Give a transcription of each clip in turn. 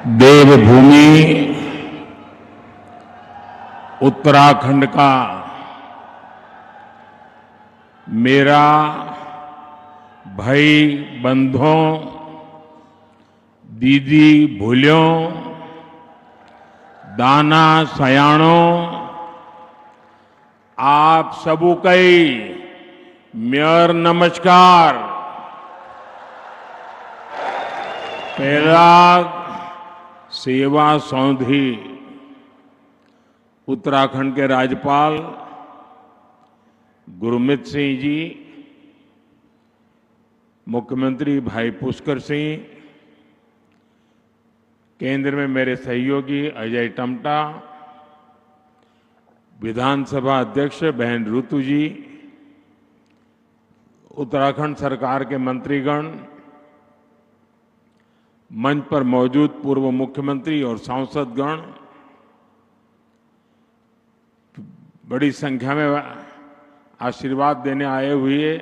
देवभूमि उत्तराखंड का मेरा भाई बंधुओं, दीदी भूलियों, दाना सयाणों, आप सबू कई मेयर नमस्कार। पहला सेवा सौंधी उत्तराखंड के राज्यपाल गुरमीत सिंह जी, मुख्यमंत्री भाई पुष्कर सिंह, केंद्र में मेरे सहयोगी अजय टमटा, विधानसभा अध्यक्ष बहन ऋतु जी, उत्तराखंड सरकार के मंत्रीगण, मंच पर मौजूद पूर्व मुख्यमंत्री और सांसदगण, बड़ी संख्या में आशीर्वाद देने आए हुए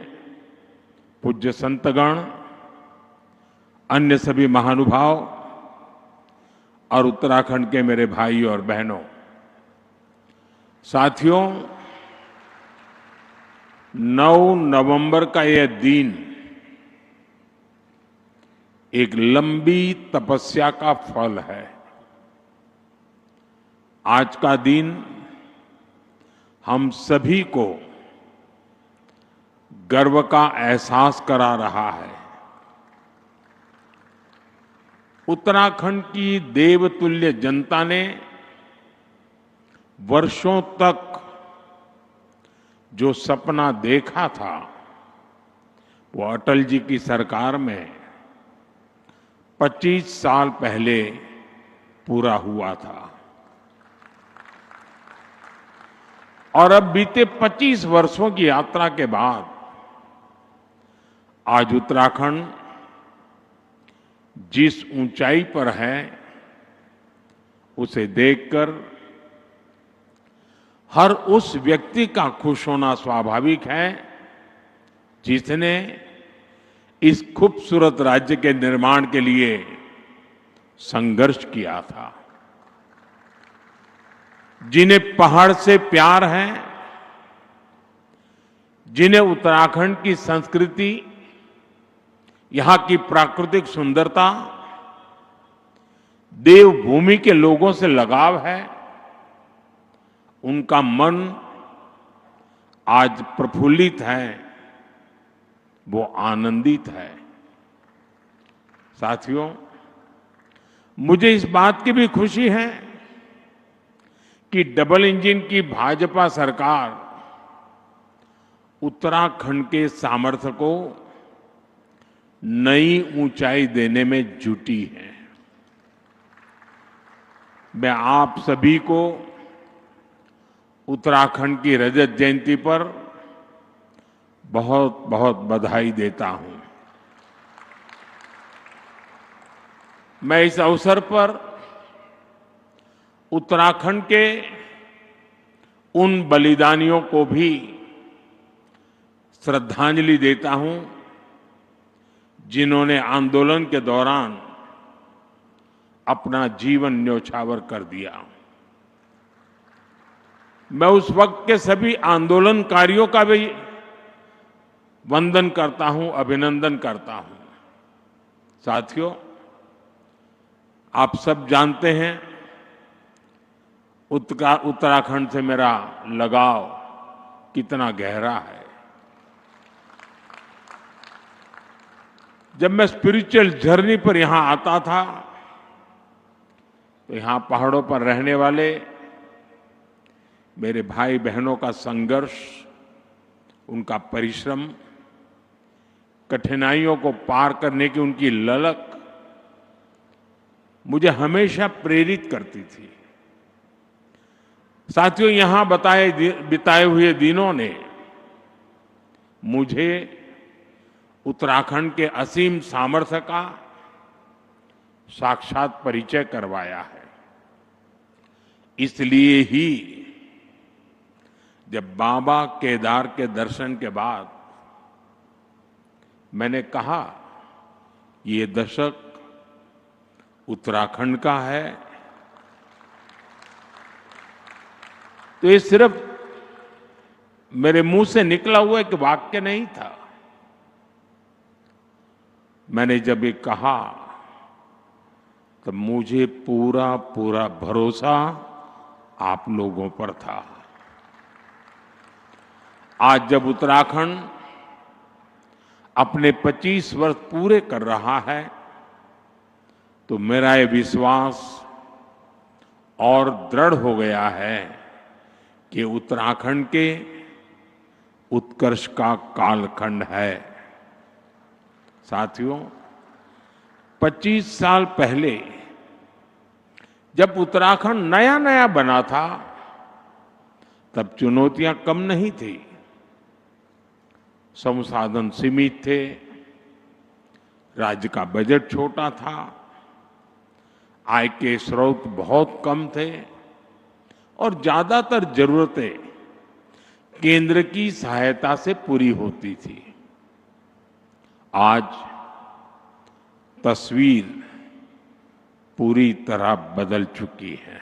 पूज्य संतगण, अन्य सभी महानुभाव और उत्तराखंड के मेरे भाई और बहनों, साथियों, 9 नवंबर का यह दिन एक लंबी तपस्या का फल है। आज का दिन हम सभी को गर्व का एहसास करा रहा है। उत्तराखंड की देवतुल्य जनता ने वर्षों तक जो सपना देखा था, वो अटल जी की सरकार में 25 साल पहले पूरा हुआ था। और अब बीते 25 वर्षों की यात्रा के बाद आज उत्तराखंड जिस ऊंचाई पर है, उसे देखकर हर उस व्यक्ति का खुश होना स्वाभाविक है जिसने इस खूबसूरत राज्य के निर्माण के लिए संघर्ष किया था, जिन्हें पहाड़ से प्यार है, जिन्हें उत्तराखंड की संस्कृति, यहां की प्राकृतिक सुंदरता, देवभूमि के लोगों से लगाव है, उनका मन आज प्रफुल्लित है, वो आनंदित है। साथियों, मुझे इस बात की भी खुशी है कि डबल इंजन की भाजपा सरकार उत्तराखंड के सामर्थ्य को नई ऊंचाई देने में जुटी है। मैं आप सभी को उत्तराखंड की रजत जयंती पर बहुत बहुत बधाई देता हूं। मैं इस अवसर पर उत्तराखंड के उन बलिदानियों को भी श्रद्धांजलि देता हूं जिन्होंने आंदोलन के दौरान अपना जीवन न्यौछावर कर दिया। मैं उस वक्त के सभी आंदोलनकारियों का भी वंदन करता हूं, अभिनंदन करता हूं। साथियों, आप सब जानते हैं उत्तराखंड से मेरा लगाव कितना गहरा है। जब मैं स्पिरिचुअल जर्नी पर यहां आता था, तो यहां पहाड़ों पर रहने वाले मेरे भाई बहनों का संघर्ष, उनका परिश्रम, कठिनाइयों को पार करने की उनकी ललक मुझे हमेशा प्रेरित करती थी। साथियों, यहां बिताए हुए दिनों ने मुझे उत्तराखंड के असीम सामर्थ्य का साक्षात परिचय करवाया है। इसलिए ही जब बाबा केदार के दर्शन के बाद मैंने कहा, ये दशक उत्तराखंड का है, तो ये सिर्फ मेरे मुंह से निकला हुआ एक वाक्य नहीं था। मैंने जब ये कहा तब मुझे पूरा पूरा भरोसा आप लोगों पर था। आज जब उत्तराखंड अपने 25 वर्ष पूरे कर रहा है, तो मेरा ये विश्वास और दृढ़ हो गया है कि उत्तराखंड के उत्कर्ष का कालखंड है। साथियों, 25 साल पहले जब उत्तराखंड नया नया बना था, तब चुनौतियां कम नहीं थी। संसाधन सीमित थे, राज्य का बजट छोटा था, आय के स्रोत बहुत कम थे और ज्यादातर जरूरतें केंद्र की सहायता से पूरी होती थी। आज तस्वीर पूरी तरह बदल चुकी है।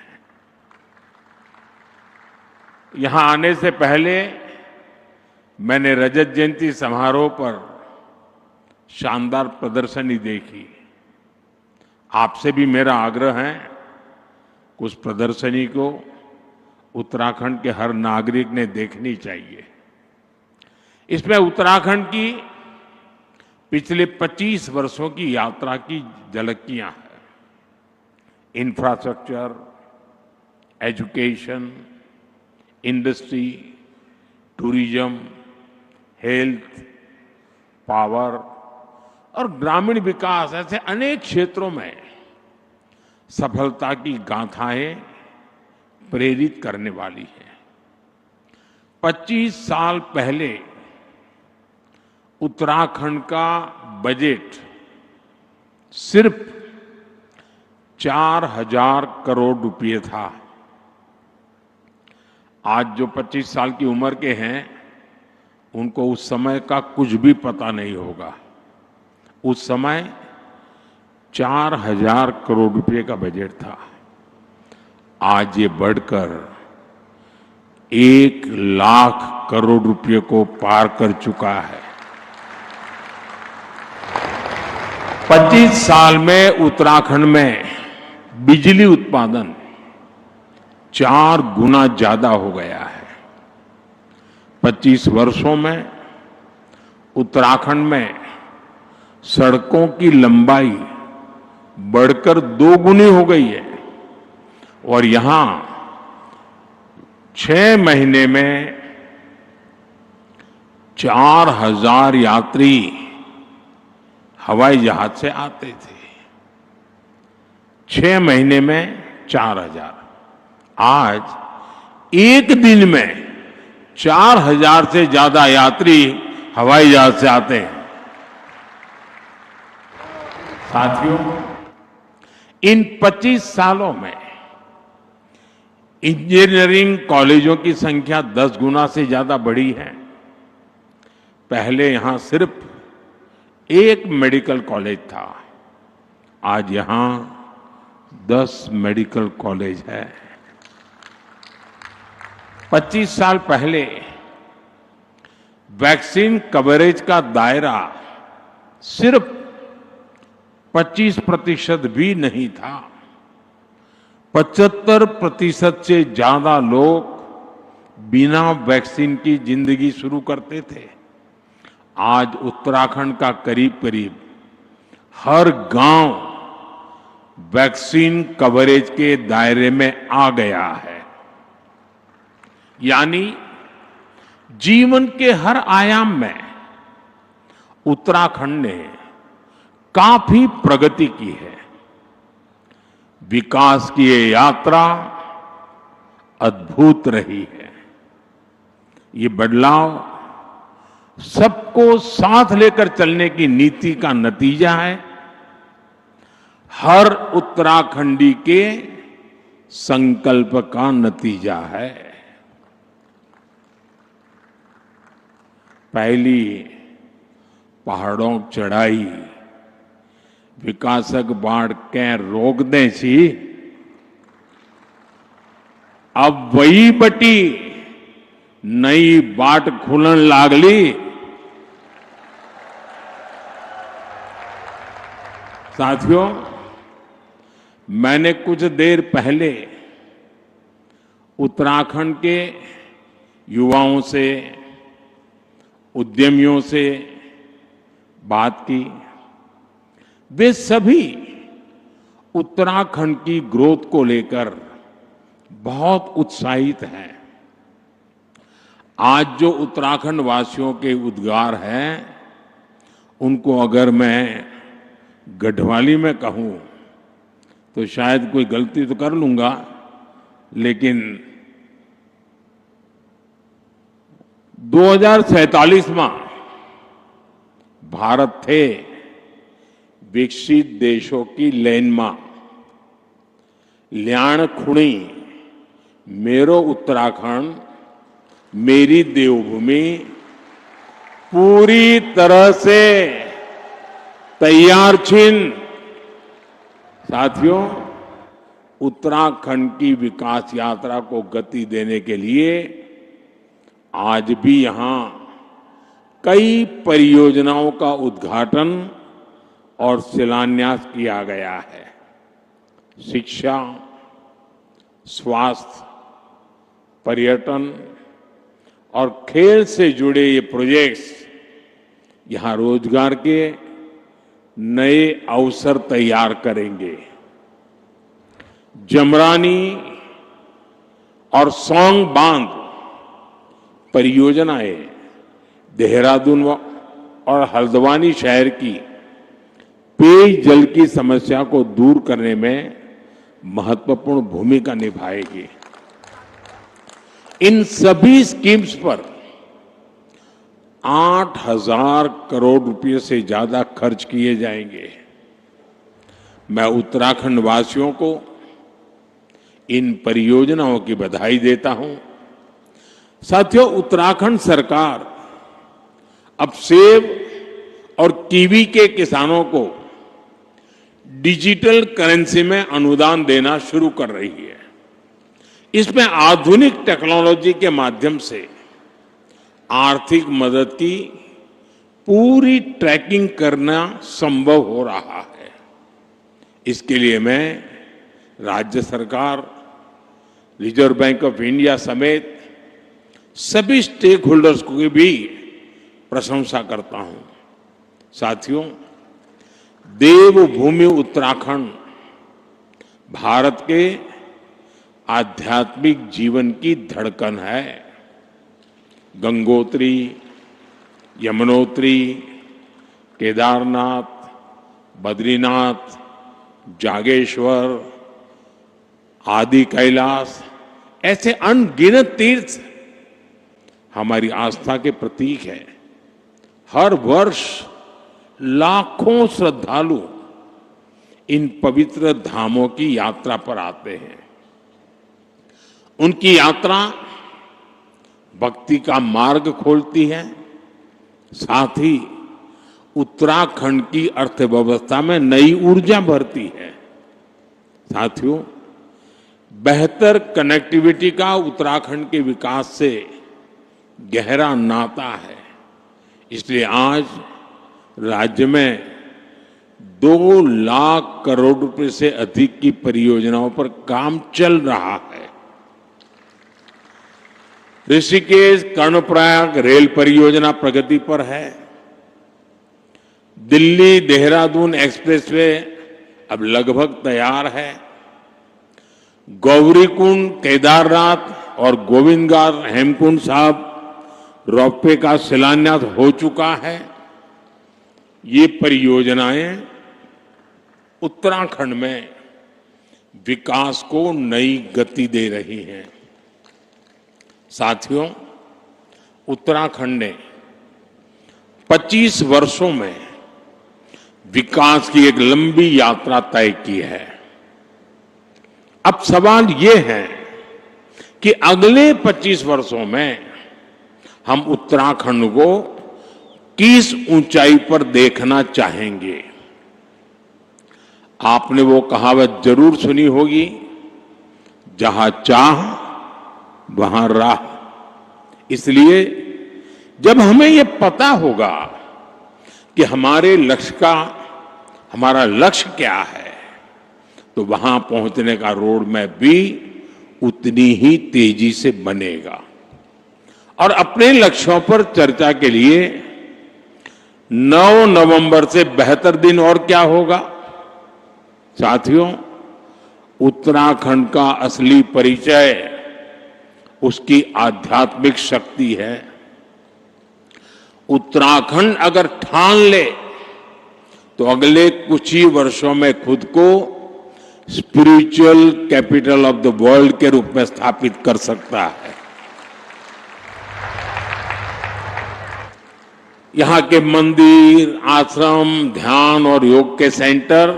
यहां आने से पहले मैंने रजत जयंती समारोह पर शानदार प्रदर्शनी देखी। आपसे भी मेरा आग्रह है कि उस प्रदर्शनी को उत्तराखंड के हर नागरिक ने देखनी चाहिए। इसमें उत्तराखंड की पिछले 25 वर्षों की यात्रा की झलकियां हैं। Infrastructure, education, industry, tourism, health, power और ग्रामीण विकास, ऐसे अनेक क्षेत्रों में सफलता की गाथाएं प्रेरित करने वाली है। 25 साल पहले उत्तराखंड का बजट सिर्फ 4,000 करोड़ रुपए था। आज जो 25 साल की उम्र के हैं, उनको उस समय का कुछ भी पता नहीं होगा। उस समय 4,000 करोड़ रुपए का बजट था। आज ये बढ़कर 1,00,000 करोड़ रुपए को पार कर चुका है। 25 साल में उत्तराखंड में बिजली उत्पादन 4 गुना ज्यादा हो गया है। 25 वर्षों में उत्तराखंड में सड़कों की लंबाई बढ़कर 2 गुनी हो गई है और यहां 6 महीने में 4,000 यात्री हवाई जहाज से आते थे। 6 महीने में 4,000। आज एक दिन में 4,000 से ज्यादा यात्री हवाई जहाज से आते हैं। साथियों, इन 25 सालों में इंजीनियरिंग कॉलेजों की संख्या 10 गुना से ज्यादा बढ़ी है। पहले यहां सिर्फ एक मेडिकल कॉलेज था, आज यहां 10 मेडिकल कॉलेज है। 25 साल पहले वैक्सीन कवरेज का दायरा सिर्फ 25% भी नहीं था। 75% से ज्यादा लोग बिना वैक्सीन की जिंदगी शुरू करते थे। आज उत्तराखंड का करीब करीब हर गांव वैक्सीन कवरेज के दायरे में आ गया है। यानी जीवन के हर आयाम में उत्तराखंड ने काफी प्रगति की है। विकास की ये यात्रा अद्भुत रही है। ये बदलाव सबको साथ लेकर चलने की नीति का नतीजा है। हर उत्तराखंडी के संकल्प का नतीजा है। पहली पहाड़ों की चढ़ाई विकासक बाढ़ कै रोक दे छी, अब वही बटी नई बाट खुलन लागली। साथियों, मैंने कुछ देर पहले उत्तराखंड के युवाओं से, उद्यमियों से बात की। वे सभी उत्तराखंड की ग्रोथ को लेकर बहुत उत्साहित हैं। आज जो उत्तराखंड वासियों के उद्गार हैं, उनको अगर मैं गढ़वाली में कहूं तो शायद कोई गलती तो कर लूंगा, लेकिन 2047 में भारत थे विकसित देशों की लाइन में ल्याण खुणी मेरो उत्तराखंड मेरी देवभूमि पूरी तरह से तैयार छिन। साथियों, उत्तराखंड की विकास यात्रा को गति देने के लिए आज भी यहां कई परियोजनाओं का उद्घाटन और शिलान्यास किया गया है। शिक्षा, स्वास्थ्य, पर्यटन और खेल से जुड़े ये प्रोजेक्ट्स यहां रोजगार के नए अवसर तैयार करेंगे। जमरानी और सौंग बांध परियोजनाएं देहरादून और हल्द्वानी शहर की पेयजल की समस्या को दूर करने में महत्वपूर्ण भूमिका निभाएगी। इन सभी स्कीम्स पर 8,000 करोड़ रुपए से ज्यादा खर्च किए जाएंगे। मैं उत्तराखंड वासियों को इन परियोजनाओं की बधाई देता हूं। साथियों, उत्तराखंड सरकार अब सेब और कीवी के किसानों को डिजिटल करेंसी में अनुदान देना शुरू कर रही है। इसमें आधुनिक टेक्नोलॉजी के माध्यम से आर्थिक मदद की पूरी ट्रैकिंग करना संभव हो रहा है। इसके लिए मैं राज्य सरकार, रिजर्व बैंक ऑफ इंडिया समेत सभी स्टेक होल्डर्स की भी प्रशंसा करता हूं। साथियों, देवभूमि उत्तराखंड भारत के आध्यात्मिक जीवन की धड़कन है। गंगोत्री, यमुनोत्री, केदारनाथ, बद्रीनाथ, जागेश्वर, आदि कैलाश, ऐसे अनगिनत तीर्थ हमारी आस्था के प्रतीक है। हर वर्ष लाखों श्रद्धालु इन पवित्र धामों की यात्रा पर आते हैं। उनकी यात्रा भक्ति का मार्ग खोलती है, साथ ही उत्तराखंड की अर्थव्यवस्था में नई ऊर्जा भरती है। साथियों, बेहतर कनेक्टिविटी का उत्तराखंड के विकास से गहरा नाता है। इसलिए आज राज्य में 2 लाख करोड़ रुपए से अधिक की परियोजनाओं पर काम चल रहा है। ऋषिकेश कर्णप्रयाग रेल परियोजना प्रगति पर है। दिल्ली देहरादून एक्सप्रेसवे अब लगभग तैयार है। गौरीकुंड, केदारनाथ और गोविंदघाट हेमकुंड साहब रोपवे का शिलान्यास हो चुका है। ये परियोजनाएं उत्तराखंड में विकास को नई गति दे रही हैं। साथियों, उत्तराखंड ने 25 वर्षों में विकास की एक लंबी यात्रा तय की है। अब सवाल ये है कि अगले 25 वर्षों में हम उत्तराखंड को किस ऊंचाई पर देखना चाहेंगे। आपने वो कहावत जरूर सुनी होगी, जहां चाह वहां राह। इसलिए जब हमें ये पता होगा कि हमारा लक्ष्य क्या है, तो वहां पहुंचने का रोड मैप भी उतनी ही तेजी से बनेगा। और अपने लक्ष्यों पर चर्चा के लिए 9 नवंबर से बेहतर दिन और क्या होगा। साथियों, उत्तराखंड का असली परिचय उसकी आध्यात्मिक शक्ति है। उत्तराखंड अगर ठान ले तो अगले कुछ ही वर्षों में खुद को spiritual capital of the world के रूप में स्थापित कर सकता है। यहां के मंदिर, आश्रम, ध्यान और योग के सेंटर,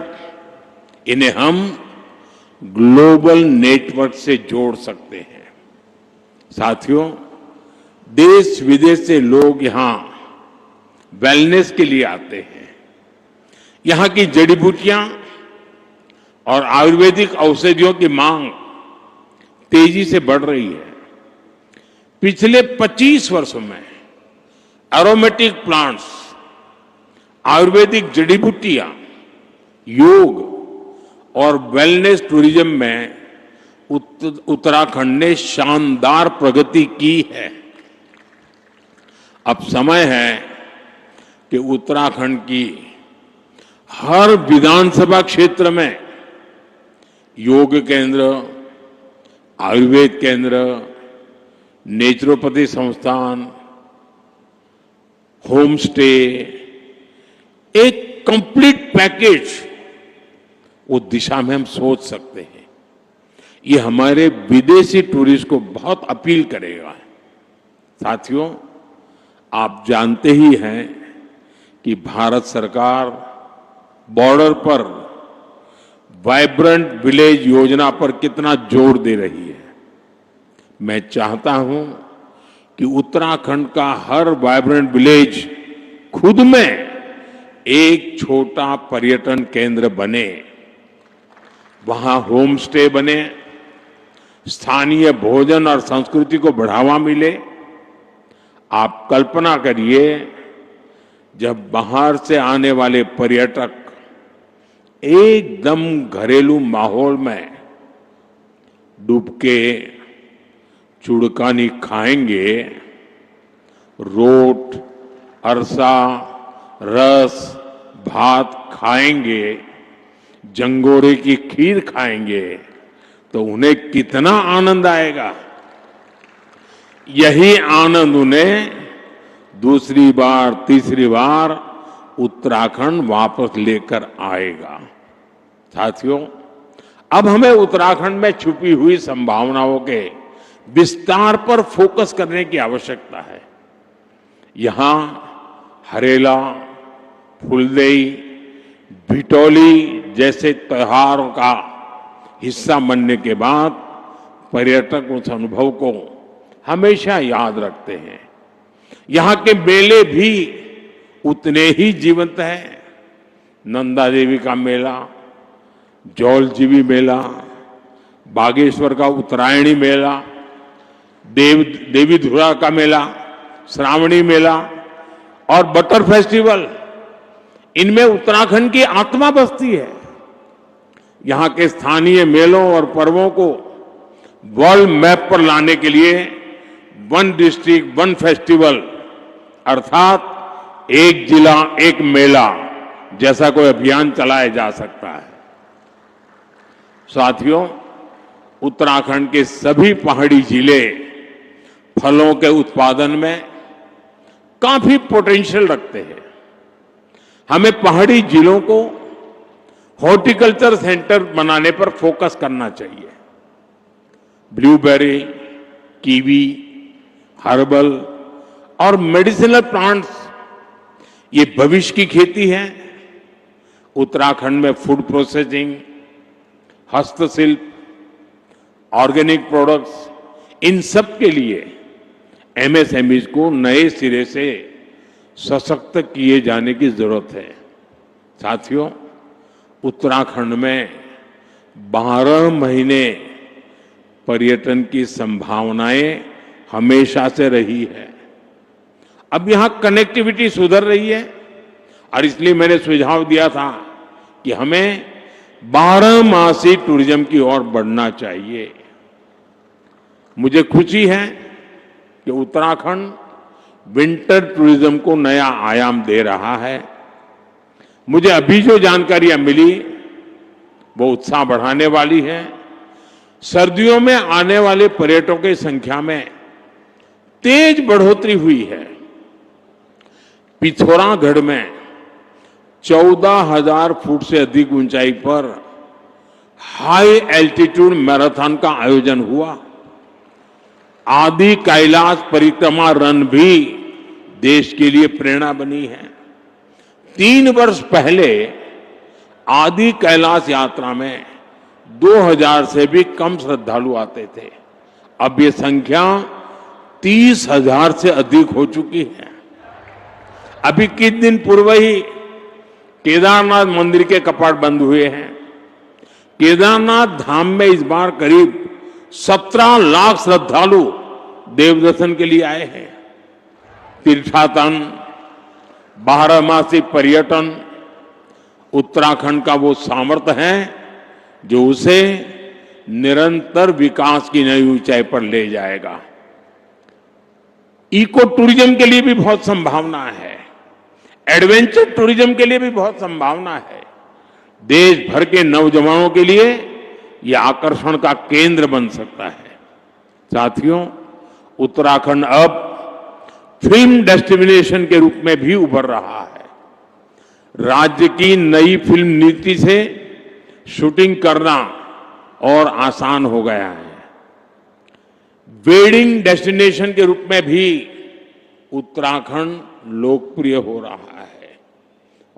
इन्हें हम ग्लोबल नेटवर्क से जोड़ सकते हैं। साथियों, देश विदेश से लोग यहां वेलनेस के लिए आते हैं। यहां की जड़ी बूटियां और आयुर्वेदिक औषधियों की मांग तेजी से बढ़ रही है। पिछले 25 वर्षों में एरोमेटिक प्लांट्स, आयुर्वेदिक जड़ी बूटियां, योग और वेलनेस टूरिज्म में उत्तराखंड ने शानदार प्रगति की है। अब समय है कि उत्तराखंड की हर विधानसभा क्षेत्र में योग केंद्र, आयुर्वेद केंद्र, नेचुरोपैथी संस्थान, होम स्टे, एक कंप्लीट पैकेज, वो दिशा में हम सोच सकते हैं। ये हमारे विदेशी टूरिस्ट को बहुत अपील करेगा। साथियों, आप जानते ही हैं कि भारत सरकार बॉर्डर पर वाइब्रेंट विलेज योजना पर कितना जोर दे रही है। मैं चाहता हूं कि उत्तराखंड का हर वाइब्रेंट विलेज खुद में एक छोटा पर्यटन केंद्र बने, वहां होम स्टे बने, स्थानीय भोजन और संस्कृति को बढ़ावा मिले। आप कल्पना करिए, जब बाहर से आने वाले पर्यटक एकदम घरेलू माहौल में डुबके चुड़कानी खाएंगे, रोट, अरसा, रस, भात खाएंगे, जंगोरे की खीर खाएंगे, तो उन्हें कितना आनंद आएगा। यही आनंद उन्हें दूसरी बार, तीसरी बार उत्तराखंड वापस लेकर आएगा। साथियों, अब हमें उत्तराखंड में छुपी हुई संभावनाओं के विस्तार पर फोकस करने की आवश्यकता है। यहां हरेला, फुलदेई, भिटौली जैसे त्योहारों का हिस्सा बनने के बाद पर्यटक उस अनुभव को हमेशा याद रखते हैं। यहां के मेले भी उतने ही जीवंत हैं। नंदा देवी का मेला, जौलजीबी मेला, बागेश्वर का उत्तरायणी मेला, देवी धुरा का मेला, श्रावणी मेला और बटर फेस्टिवल, इनमें उत्तराखंड की आत्मा बसती है। यहां के स्थानीय मेलों और पर्वों को वर्ल्ड मैप पर लाने के लिए वन डिस्ट्रिक्ट वन फेस्टिवल, अर्थात एक जिला एक मेला जैसा कोई अभियान चलाया जा सकता है। साथियों, उत्तराखंड के सभी पहाड़ी जिले फलों के उत्पादन में काफी पोटेंशियल रखते हैं। हमें पहाड़ी जिलों को हॉर्टिकल्चर सेंटर बनाने पर फोकस करना चाहिए। ब्लूबेरी, कीवी, हर्बल और मेडिसिनल प्लांट्स, ये भविष्य की खेती है। उत्तराखंड में फूड प्रोसेसिंग, हस्तशिल्प, ऑर्गेनिक प्रोडक्ट्स, इन सब के लिए एमएसएमईज को नए सिरे से सशक्त किए जाने की जरूरत है। साथियों, उत्तराखंड में 12 महीने पर्यटन की संभावनाएं हमेशा से रही है। अब यहां कनेक्टिविटी सुधर रही है और इसलिए मैंने सुझाव दिया था कि हमें 12 मासी टूरिज्म की ओर बढ़ना चाहिए। मुझे खुशी है कि उत्तराखंड विंटर टूरिज्म को नया आयाम दे रहा है। मुझे अभी जो जानकारियां मिली वो उत्साह बढ़ाने वाली है। सर्दियों में आने वाले पर्यटकों की संख्या में तेज बढ़ोतरी हुई है। पिथौरागढ़ में 14,000 फुट से अधिक ऊंचाई पर हाई एल्टीट्यूड मैराथन का आयोजन हुआ। आदि कैलाश परिक्रमा रन भी देश के लिए प्रेरणा बनी है। 3 वर्ष पहले आदि कैलाश यात्रा में 2,000 से भी कम श्रद्धालु आते थे। अब ये संख्या 30,000 से अधिक हो चुकी है। अभी कुछ दिन पूर्व ही केदारनाथ मंदिर के कपाट बंद हुए हैं। केदारनाथ धाम में इस बार करीब 17 लाख श्रद्धालु देवदर्शन के लिए आए हैं। तीर्थाटन, 12मासी पर्यटन उत्तराखंड का वो सामर्थ्य है जो उसे निरंतर विकास की नई ऊंचाई पर ले जाएगा। इको टूरिज्म के लिए भी बहुत संभावना है। एडवेंचर टूरिज्म के लिए भी बहुत संभावना है। देश भर के नौजवानों के लिए यह आकर्षण का केंद्र बन सकता है। साथियों, उत्तराखंड अब फिल्म डेस्टिनेशन के रूप में भी उभर रहा है। राज्य की नई फिल्म नीति से शूटिंग करना और आसान हो गया है। वेडिंग डेस्टिनेशन के रूप में भी उत्तराखंड लोकप्रिय हो रहा है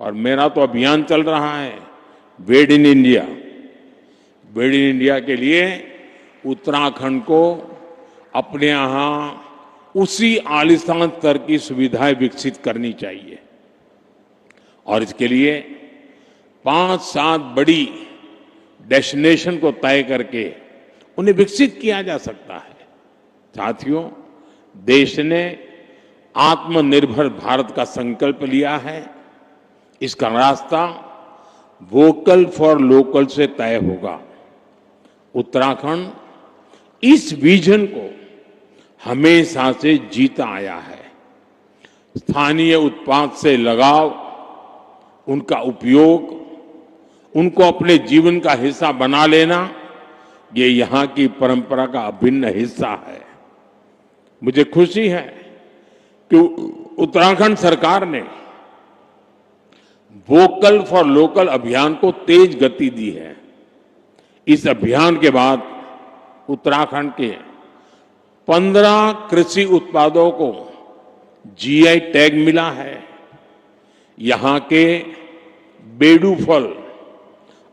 और मेरा तो अभियान चल रहा है वेड in India. Wade in India के लिए उत्तराखंड को अपने यहां उसी आलिशान स्तर की सुविधाएं विकसित करनी चाहिए और इसके लिए 5-7 बड़ी डेस्टिनेशन को तय करके उन्हें विकसित किया जा सकता है। साथियों, देश ने आत्मनिर्भर भारत का संकल्प लिया है। इसका रास्ता वोकल फॉर लोकल से तय होगा। उत्तराखंड इस विजन को हमेशा से जीता आया है। स्थानीय उत्पाद से लगाव, उनका उपयोग, उनको अपने जीवन का हिस्सा बना लेना, ये यहां की परंपरा का अभिन्न हिस्सा है। मुझे खुशी है कि उत्तराखंड सरकार ने वोकल फॉर लोकल अभियान को तेज गति दी है। इस अभियान के बाद उत्तराखंड के 15 कृषि उत्पादों को जीआई टैग मिला है। यहां के बेडू फल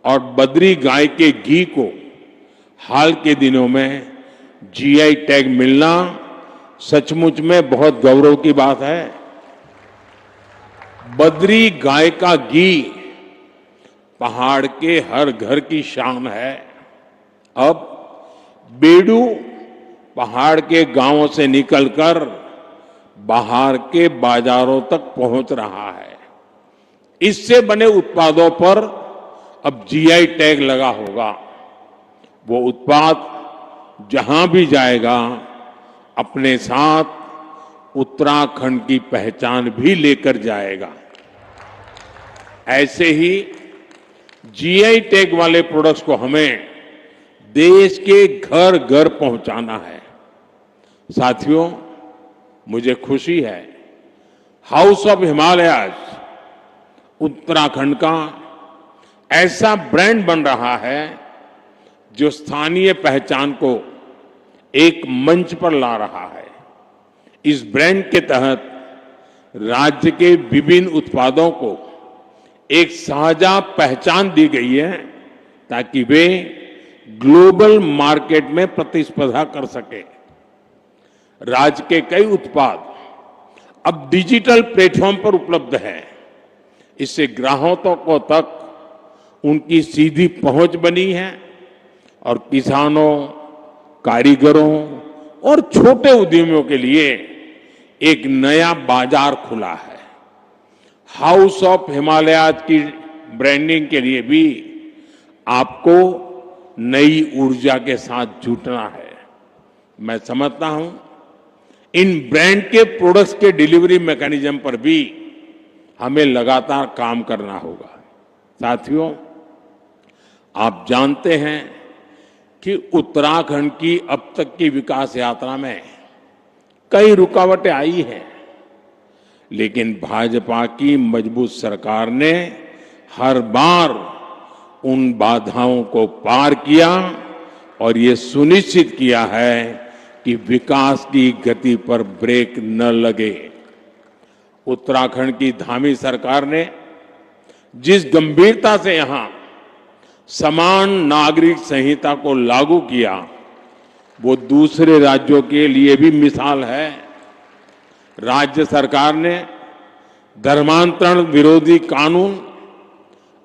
और बद्री गाय के घी को हाल के दिनों में जीआई टैग मिलना सचमुच में बहुत गौरव की बात है। बद्री गाय का घी पहाड़ के हर घर की शान है। अब बेडू पहाड़ के गांवों से निकलकर बाहर के बाजारों तक पहुंच रहा है। इससे बने उत्पादों पर अब जीआई टैग लगा होगा। वो उत्पाद जहां भी जाएगा अपने साथ उत्तराखंड की पहचान भी लेकर जाएगा। ऐसे ही जीआई टैग वाले प्रोडक्ट्स को हमें देश के घर घर पहुंचाना है। साथियों, मुझे खुशी है हाउस ऑफ हिमालयाज उत्तराखंड का ऐसा ब्रांड बन रहा है जो स्थानीय पहचान को एक मंच पर ला रहा है। इस ब्रांड के तहत राज्य के विभिन्न उत्पादों को एक साझा पहचान दी गई है ताकि वे ग्लोबल मार्केट में प्रतिस्पर्धा कर सके। राज्य के कई उत्पाद अब डिजिटल प्लेटफॉर्म पर उपलब्ध हैं। इससे ग्राहकों को तक उनकी सीधी पहुंच बनी है और किसानों, कारीगरों और छोटे उद्यमियों के लिए एक नया बाजार खुला है। हाउस ऑफ हिमालयाज की ब्रांडिंग के लिए भी आपको नई ऊर्जा के साथ जुटना है। मैं समझता हूं इन ब्रांड के प्रोडक्ट्स के डिलीवरी मैकेनिज्म पर भी हमें लगातार काम करना होगा। साथियों, आप जानते हैं कि उत्तराखंड की अब तक की विकास यात्रा में कई रुकावटें आई हैं, लेकिन भाजपा की मजबूत सरकार ने हर बार उन बाधाओं को पार किया और ये सुनिश्चित किया है कि विकास की गति पर ब्रेक न लगे। उत्तराखंड की धामी सरकार ने जिस गंभीरता से यहां समान नागरिक संहिता को लागू किया, वो दूसरे राज्यों के लिए भी मिसाल है। राज्य सरकार ने धर्मांतरण विरोधी कानून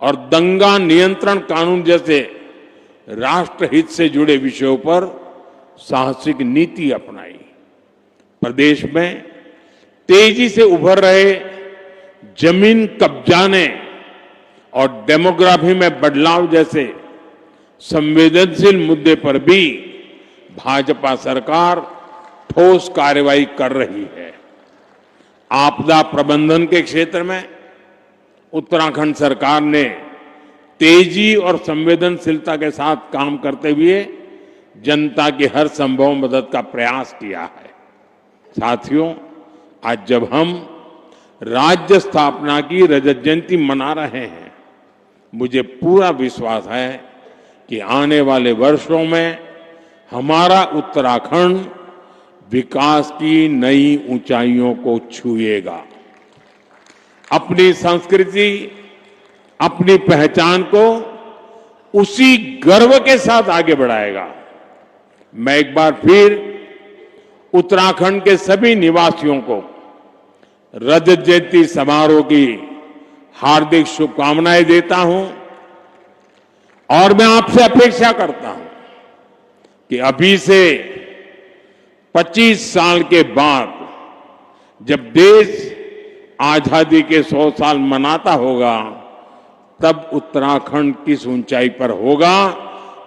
और दंगा नियंत्रण कानून जैसे राष्ट्रहित से जुड़े विषयों पर साहसिक नीति अपनाई। प्रदेश में तेजी से उभर रहे जमीन कब्जाने और डेमोग्राफी में बदलाव जैसे संवेदनशील मुद्दे पर भी भाजपा सरकार ठोस कार्रवाई कर रही है। आपदा प्रबंधन के क्षेत्र में उत्तराखंड सरकार ने तेजी और संवेदनशीलता के साथ काम करते हुए जनता की हर संभव मदद का प्रयास किया है। साथियों, आज जब हम राज्य स्थापना की रजत जयंती मना रहे हैं, मुझे पूरा विश्वास है कि आने वाले वर्षों में हमारा उत्तराखंड विकास की नई ऊंचाइयों को छुएगा, अपनी संस्कृति, अपनी पहचान को उसी गर्व के साथ आगे बढ़ाएगा। मैं एक बार फिर उत्तराखंड के सभी निवासियों को रजत जयंती समारोह की हार्दिक शुभकामनाएं देता हूं और मैं आपसे अपेक्षा करता हूं कि अभी से 25 साल के बाद जब देश आजादी के 100 साल मनाता होगा, तब उत्तराखंड किस ऊंचाई पर होगा,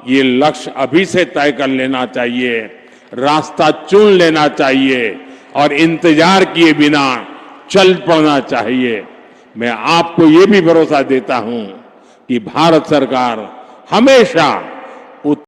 ये लक्ष्य अभी से तय कर लेना चाहिए, रास्ता चुन लेना चाहिए और इंतजार किए बिना चल पड़ना चाहिए। मैं आपको ये भी भरोसा देता हूं कि भारत सरकार हमेशा